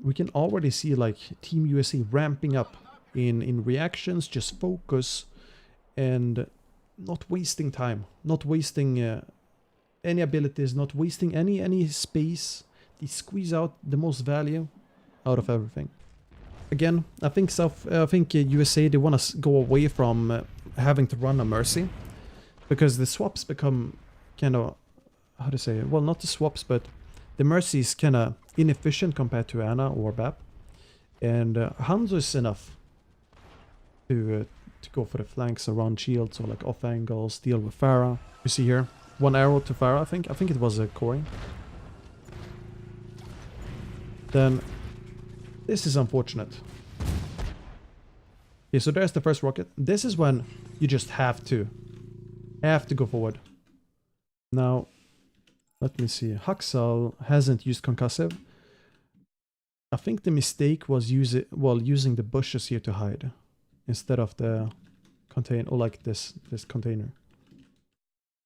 we can already see like Team USA ramping up in reactions, just focus and not wasting time, not wasting any abilities, not wasting any space. They squeeze out the most value out of everything. Again, I think USA, they want to go away from having to run a Mercy, because the swaps become kind of, how to say it? Well, not the swaps, but the Mercy is kind of inefficient compared to Ana or Bap, and Hanzo is enough to go for the flanks around shields or like off angles, deal with Pharah. You see here, one arrow to Pharah, I think it was a Corey. Then this is unfortunate. Okay, so there's the first rocket. This is when you just have to go forward. Now, let me see. Haksal hasn't used concussive. I think the mistake was using the bushes here to hide instead of the container, or like this container.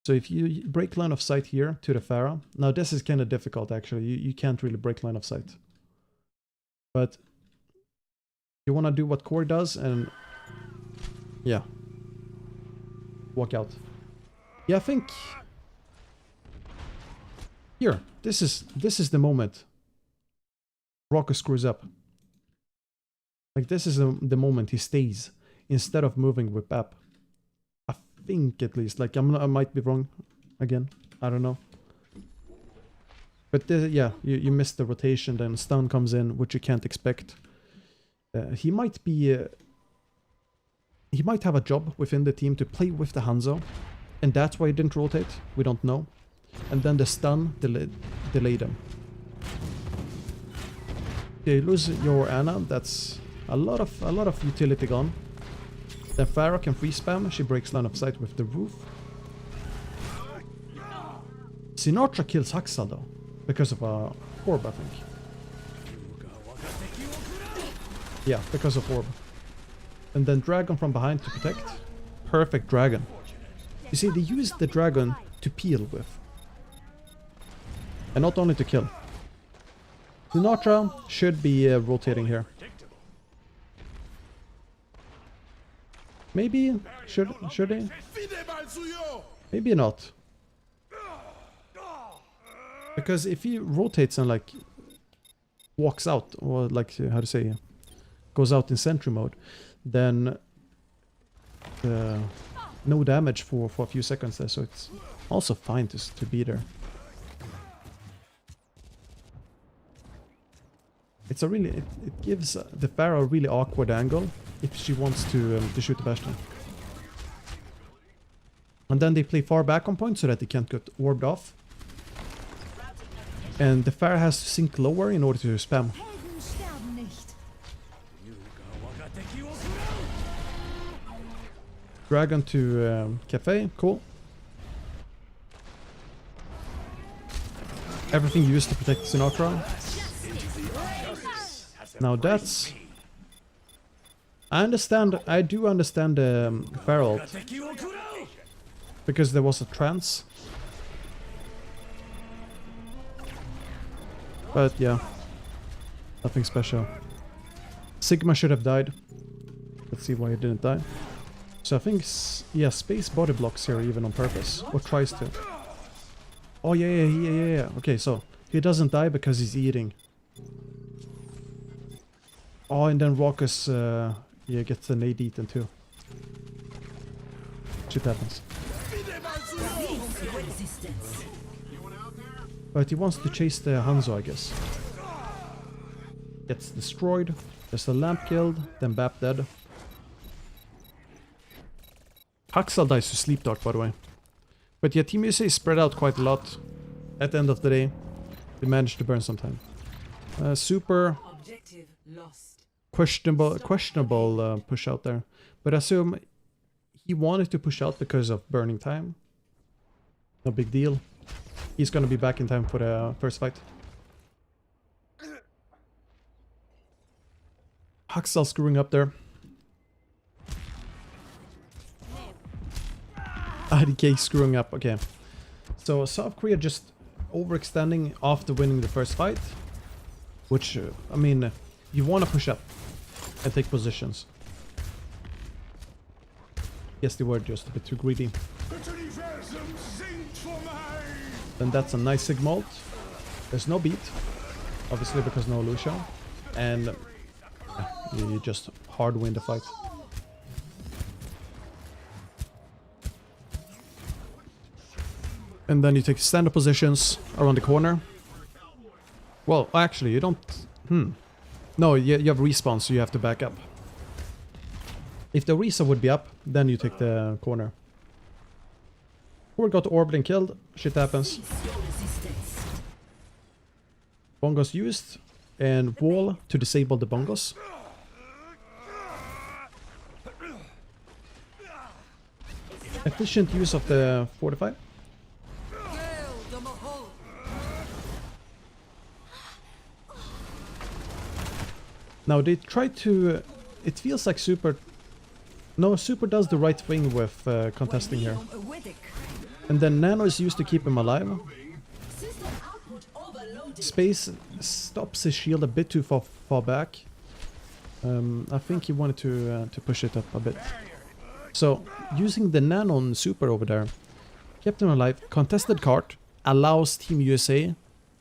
So if you break line of sight here to the Pharah, now this is kind of difficult actually. You can't really break line of sight. But you want to do what Core does and yeah, walk out. Yeah, I think here, this is the moment Rocco screws up. Like this is the moment he stays instead of moving with Bap. I think at least, like I might be wrong again, I don't know. But yeah, you missed the rotation, then stun comes in, which you can't expect. He might be he might have a job within the team to play with the Hanzo, and that's why he didn't rotate. We don't know. And then the stun delayed him. You lose your Ana. That's a lot of utility gone. Then Pharah can free spam. She breaks line of sight with the roof. Sinatra kills Haksal though, because of a orb, I think. Yeah, because of orb. And then dragon from behind to protect. Perfect dragon. You see, they use the dragon to peel with. And not only to kill. Sinatra should be rotating here. Maybe should he? Maybe not. Because if he rotates and like walks out, or like how to say, goes out in sentry mode, then no damage for a few seconds there, so it's also fine to be there. It's a really, it gives the Pharah a really awkward angle if she wants to shoot the Bastion. And then they play far back on point so that they can't get orbed off. And the Pharah has to sink lower in order to spam. Dragon to Cafe, cool. Everything used to protect Sinatra. Now that's... I do understand the Pharah ult, because there was a trance. But yeah, nothing special. Sigma should have died. Let's see why he didn't die. So I think, yeah, Space body blocks here even on purpose, or tries to. Oh yeah. Okay, so he doesn't die because he's eating. Oh, and then Raucus, yeah, gets the nade eaten too. Shit happens. But he wants to chase the Hanzo, I guess. Gets destroyed. There's a lamp killed, then Bap dead. Haksal dies to Sleep Dark, by the way. But yeah, Team USA is spread out quite a lot. At the end of the day, they managed to burn some time. Super questionable push out there. But I assume he wanted to push out because of burning time. No big deal. He's gonna be back in time for the first fight. Haksal screwing up there. IDK screwing up, okay. So South Korea just overextending after winning the first fight. Which, I mean, you want to push up and take positions. Guess the word just a bit too greedy. Then that's a nice Sigma ult. There's no beat, obviously because no Lucio. And you just hard win the fight. And then you take stand-up positions around the corner. Well, actually, you don't... No, you have respawn, so you have to back up. If the Risa would be up, then you take the corner. Or got orbited and killed. Shit happens. Bongos used. And wall to disable the bongos. Efficient use of the fortify. Now they try to... it feels like Super... No, Super does the right thing with contesting here. And then Nano is used to keep him alive. Space stops his shield a bit too far back. I think he wanted to push it up a bit. So, using the Nano on Super over there, kept him alive. Contested cart allows Team USA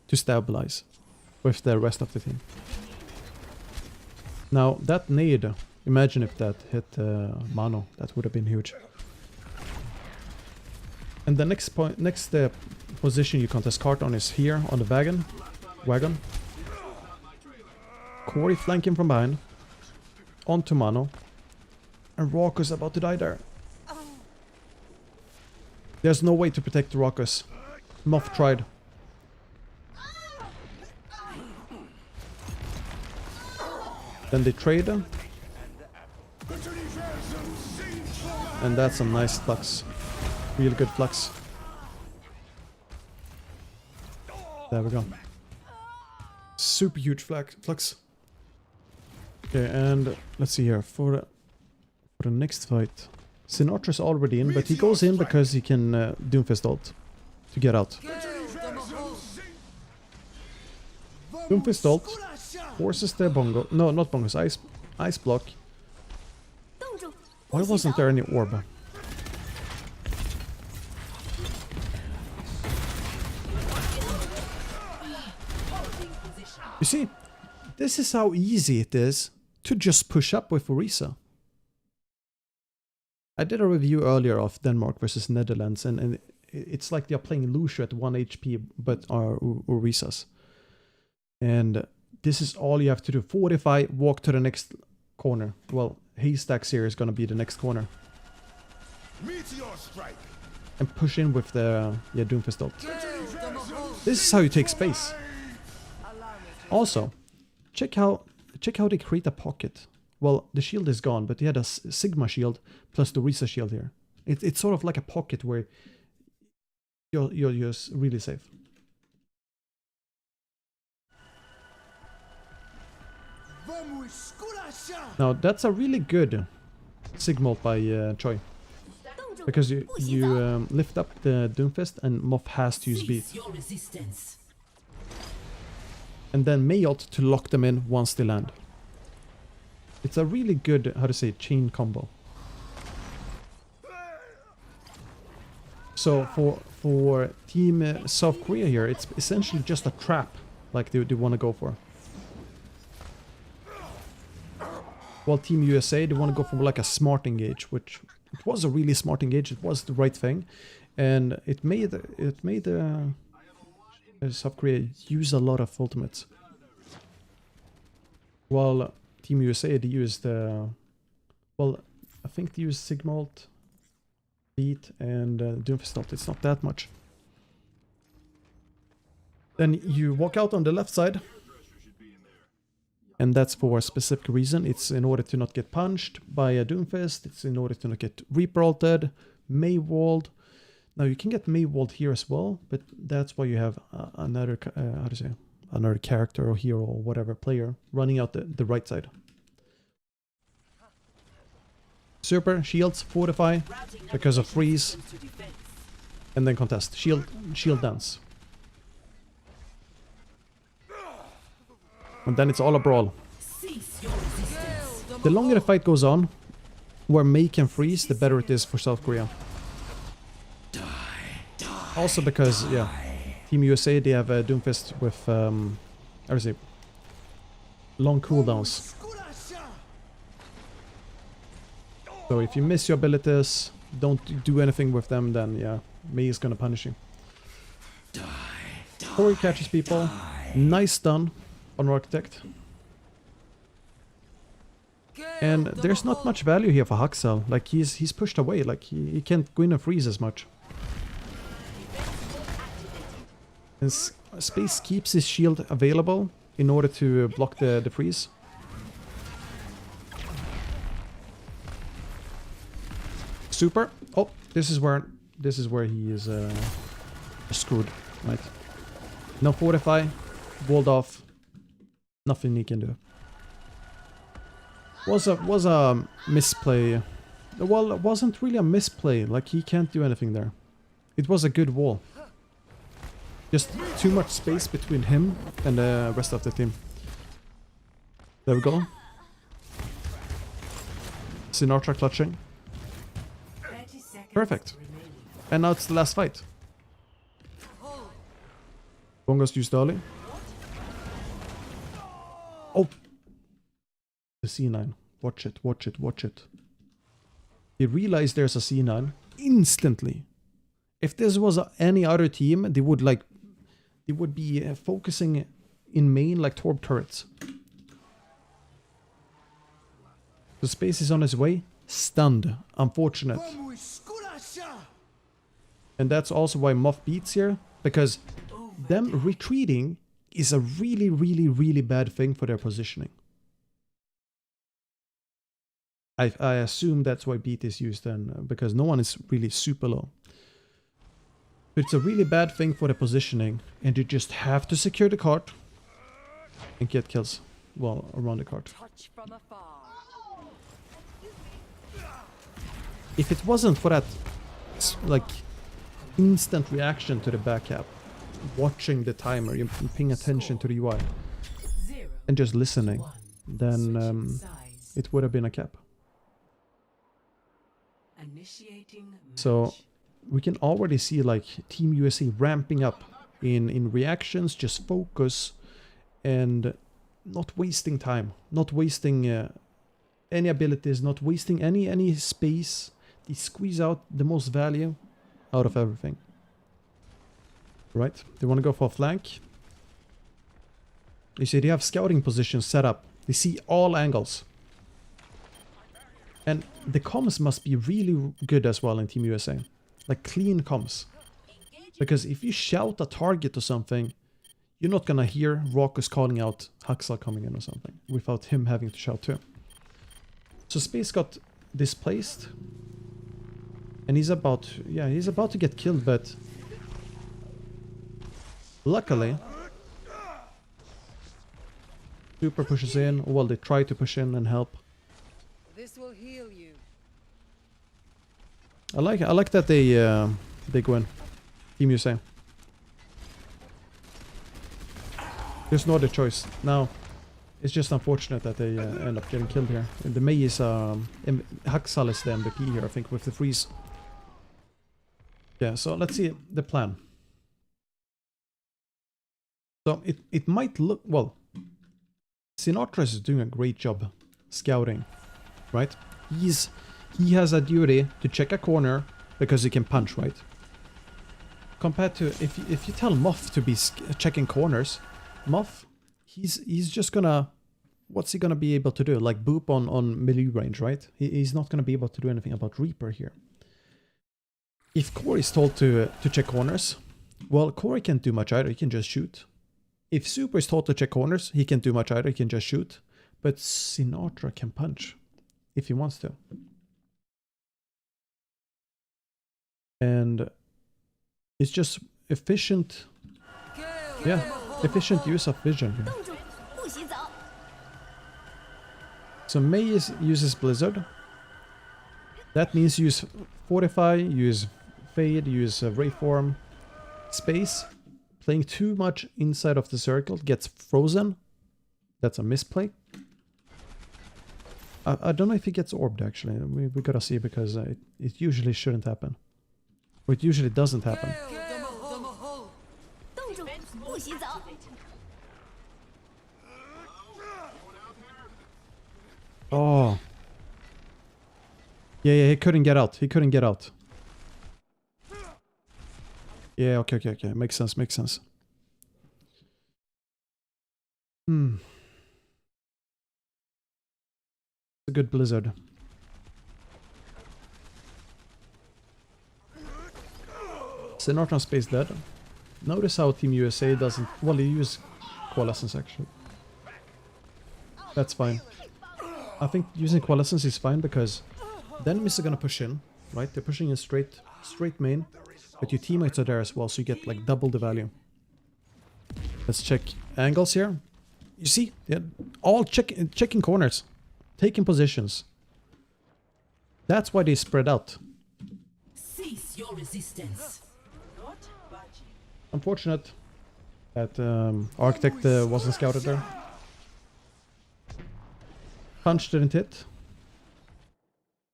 to stabilize with the rest of the team. Now, that nade, imagine if that hit Mano, that would have been huge. And the next position you contest cart on is here on the wagon. Corey flanking from behind. Onto Mano. And Raucus about to die there. There's no way to protect Raucus. Moth tried. Then they trade. And that's a nice flux. Really good flux. There we go. Super huge flux. Okay, and let's see here. For the next fight. Sinatra's already in, but he goes in because he can Doomfist ult to get out. Doomfist ult forces the bongo. No, not bongos. Ice block. Why wasn't there any orb? You see, this is how easy it is to just push up with Orisa. I did a review earlier of Denmark versus Netherlands, and it's like they're playing Lucio at 1 HP, but are Orisas. And this is all you have to do. Fortify, walk to the next corner. Well, Haystacks here is going to be the next corner. And push in with the Doomfist ult. This is how you take space. Also, check how they create a pocket. Well, the shield is gone, but he had a Sigma shield plus the Risa shield here. It's sort of like a pocket where you're just really safe. Now that's a really good Sigma ult by Choi, because you lift up the Doomfist and Moth has to use beat. And then Mayot to lock them in once they land. It's a really good, how to say, chain combo. So for Team South Korea here, it's essentially just a trap, like they want to go for. While Team USA, they want to go for like a smart engage, which it was a really smart engage. It was the right thing, and it made South Korea use a lot of ultimates. While Team USA, they used well, I think they used Sigma ult, beat, and Doomfist ult. It's not that much. Then you walk out on the left side, and that's for a specific reason. It's in order to not get punched by a Doomfist. It's in order to not get Reaper ulted, Maywalled. Now you can get Maywalled here as well, but that's why you have another, how to say, another character or hero or whatever player running out the right side. Super, shields, fortify, because of freeze, and then contest. Shield dance. And then it's all a brawl. The longer the fight goes on, where Mei can freeze, the better it is for South Korea. Also because, yeah, Team USA, they have Doomfist with, how do you say, long cooldowns. So if you miss your abilities, don't do anything with them, then yeah, Mei is gonna punish you. Corey catches people. Nice stun on Architect. And there's not much value here for Haxal. Like he's pushed away, like he can't go in and freeze as much. And Space keeps his shield available in order to block the freeze. Super. Oh, this is where he is screwed, right? No fortify, walled off. Nothing he can do. Was a misplay. Well, it wasn't really a misplay. Like he can't do anything there. It was a good wall. Just too much space between him and the rest of the team. There we go. Sinatra clutching. Perfect. And now it's the last fight. Bongo's used early. Oh! The C9. Watch it, watch it, watch it. He realized there's a C9 instantly. If this was any other team, they would be focusing in main like Torb turrets. The Space is on his way. Stunned. Unfortunate. And that's also why Moth beats here, because them retreating is a really, really, really bad thing for their positioning. I assume that's why beat is used then, because no one is really super low. It's a really bad thing for the positioning, and you just have to secure the cart and get kills, well, around the cart. If it wasn't for that, like, instant reaction to the back cap, watching the timer, you're paying attention to the UI, and just listening, then it would have been a cap. So we can already see like Team USA ramping up in reactions, just focus and not wasting time, not wasting any abilities, not wasting any space. They squeeze out the most value out of everything. Right, they want to go for a flank. You see, they have scouting positions set up. They see all angles. And the comms must be really good as well in Team USA. Like clean comms. Because if you shout a target or something, you're not gonna hear Raucus calling out Haxal coming in or something without him having to shout too. So Space got displaced. And he's about to get killed, but luckily Super pushes in. Well, they try to push in and help. This will heal you. I like that they go in. Team USA. There's no other choice. Now, it's just unfortunate that they end up getting killed here. And the Mei is Haxal is the MVP here, I think, with the freeze. Yeah, so let's see the plan. So it might look, well, Sinatra is doing a great job scouting, right? He has a duty to check a corner because he can punch, right? Compared to if you tell Moth to be checking corners, Moth, he's just gonna, what's he gonna be able to do? Like boop on melee range, right? He's not gonna be able to do anything about Reaper here. If Corey is told to check corners, well, Corey can't do much either. He can just shoot. If Super is told to check corners, he can't do much either. He can just shoot. But Sinatra can punch if he wants to. And it's just efficient. Yeah, efficient use of vision here. So Mei uses Blizzard. That means use Fortify, use Fade, use Rayform. Space, playing too much inside of the circle, gets frozen. That's a misplay. I don't know if he gets orbed, actually. We gotta see, because it usually shouldn't happen. Or it usually doesn't happen. Oh. Yeah, he couldn't get out. He couldn't get out. Yeah, okay. Makes sense, makes sense. Hmm. A good blizzard. Sinatra Space dead. Notice how Team USA doesn't... Well, they use Coalescence, actually. That's fine. I think using Coalescence is fine, because the enemies are gonna push in, right? They're pushing in straight main, but your teammates are there as well, so you get like double the value. Let's check angles here. You see? Yeah, all checking corners. Taking positions. That's why they spread out. Cease your resistance. Unfortunate that Architect wasn't scouted there. Punch didn't hit.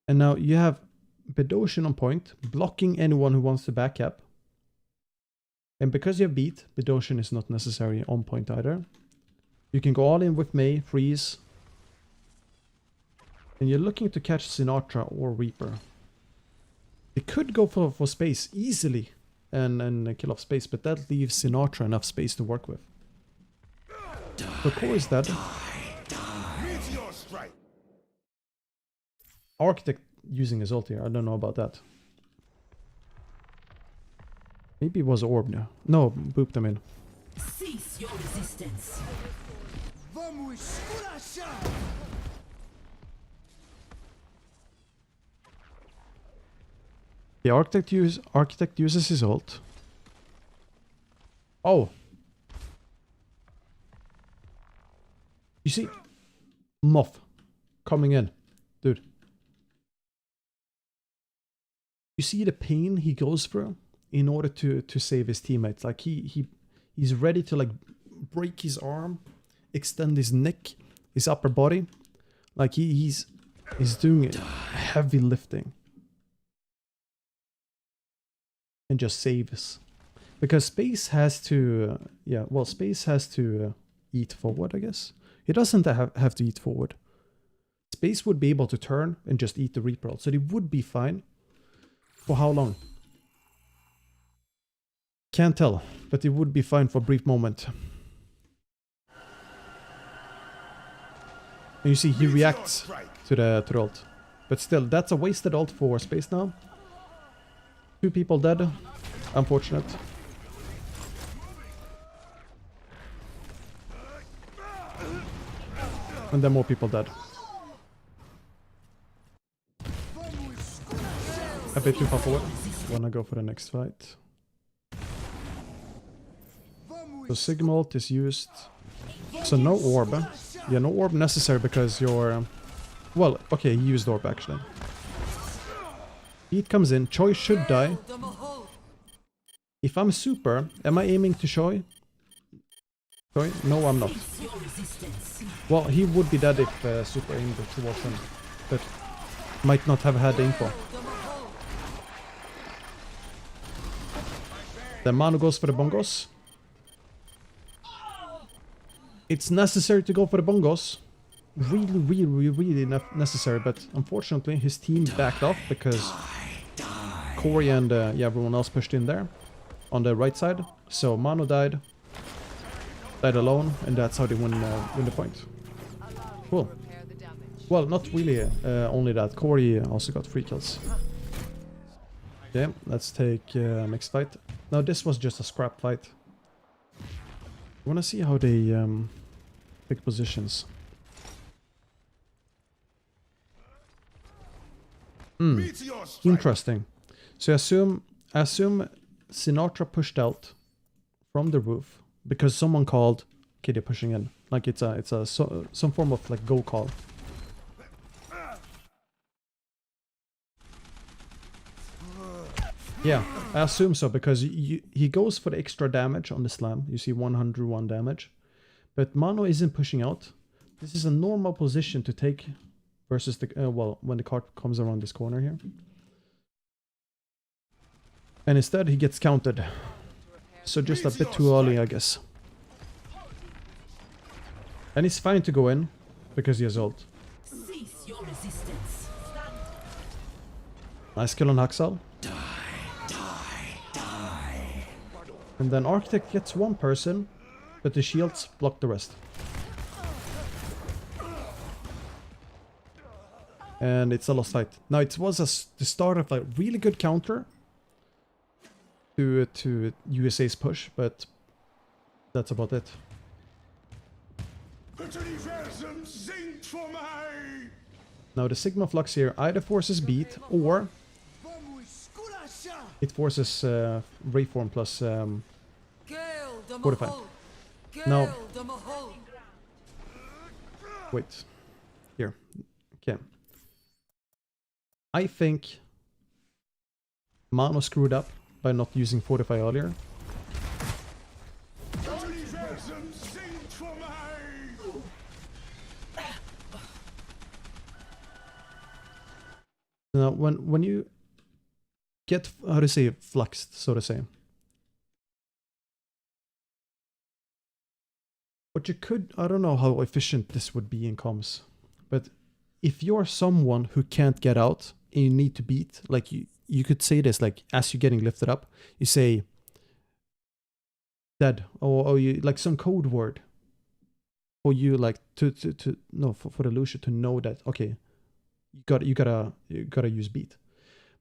And now you have Bedosian on point, blocking anyone who wants to backcap. And because you have beat, Bedosian is not necessarily on point either. You can go all in with May, freeze. And you're looking to catch Sinatra or Reaper. They could go for space easily and kill off space, but that leaves Sinatra enough space to work with. The core is dead. Architect using his ult here. I don't know about that. Maybe it was orb now. No, booped them in. Cease your resistance. The architect uses his ult. Oh. You see? Moth coming in. Dude. You see the pain he goes through in order to save his teammates. Like he's ready to like break his arm, extend his neck, his upper body. Like he's doing heavy lifting. And just saves. Because space has to space has to eat forward, I guess. He doesn't have to eat forward. Space would be able to turn and just eat the Reaper ult, so they would be fine. For how long? Can't tell, but it would be fine for a brief moment. And you see he reacts to the ult. But still, that's a wasted ult for space now. 2 people dead. Unfortunate. And then more people dead. A bit too far forward. Wanna go for the next fight. So Sigma ult is used. So no orb. Yeah, no orb necessary because you're... well, okay, he used orb actually. Beat comes in. Choi should die. If I'm super, am I aiming to Choi? Choi? No, I'm not. Well, he would be dead if super aimed towards him. But might not have had the info. The Manu goes for the bongos. It's necessary to go for the bongos. Really necessary, but unfortunately his team backed off because Corey and everyone else pushed in there on the right side. So Manu died alone, and that's how they win the point. Cool. Well, not really only that. Corey also got 3 kills. Okay, let's take next fight. Now this was just a scrap fight. I wanna see how they pick positions. Interesting. So I assume Sinatra pushed out from the roof because someone called, okay, they're pushing in. Like it's some form of like go call. Yeah, I assume so because he goes for the extra damage on the slam. You see 101 damage. But Mano isn't pushing out. This is a normal position to take versus the well, when the cart comes around this corner here. And instead he gets countered. So just a bit too early, I guess. And it's fine to go in because he has ult. Cease your resistance. Nice kill on Haxal. And then Architect gets one person, but the shields block the rest. And it's a lost fight. Now it was the start of a really good counter to USA's push, but that's about it. Now the Sigma Flux here either forces beat or it forces Reform plus Fortify. Now, wait, here, okay. I think Mano screwed up by not using Fortify earlier. Now, when you get, how to say, fluxed, so to say. But you could, I don't know how efficient this would be in comms, but if you're someone who can't get out and you need to beat, like you could say this, like as you're getting lifted up, you say dead, or you like some code word for you, like to no, for the Lucia to know that, okay, you gotta use beat.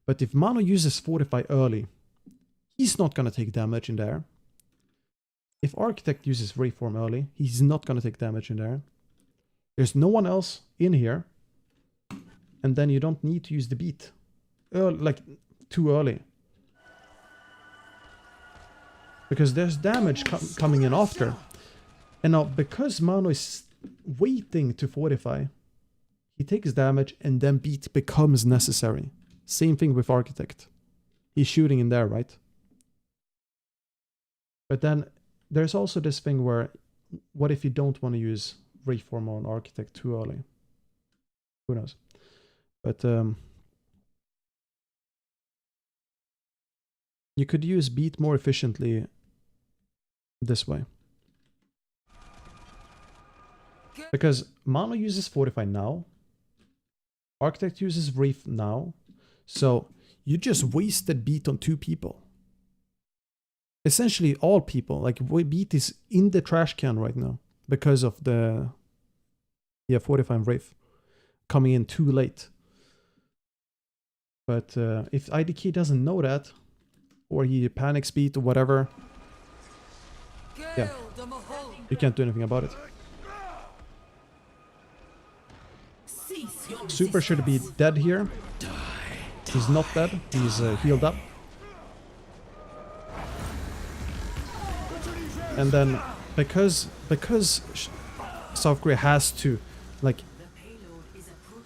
But if Mano uses Fortify early, he's not gonna take damage in there. If Architect uses Reform early, he's not gonna take damage in there. There's no one else in here, and then you don't need to use the beat like too early, because there's damage coming in after. And now because Mano is waiting to Fortify, he takes damage and then beat becomes necessary. Same thing with Architect. He's shooting in there, right? But then there's also this thing where, what if you don't want to use Reform on Architect too early? Who knows? But you could use beat more efficiently this way. Because Mano uses Fortify now. Architect uses Reef now. So you just wasted beat on 2 people. Essentially all people. Like beat is in the trash can right now because of the Fortify and Reef coming in too late. But if IDK doesn't know that, or he panics beat or whatever, yeah, you can't do anything about it. Super should be dead here. He's not dead. He's healed up. And then because South Korea has to like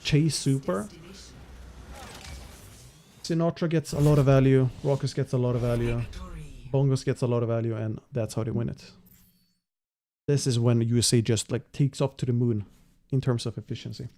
chase Super, Sinatra gets a lot of value, Raucus gets a lot of value, Bongos gets a lot of value, and that's how they win it. This is when USA just like takes off to the moon in terms of efficiency.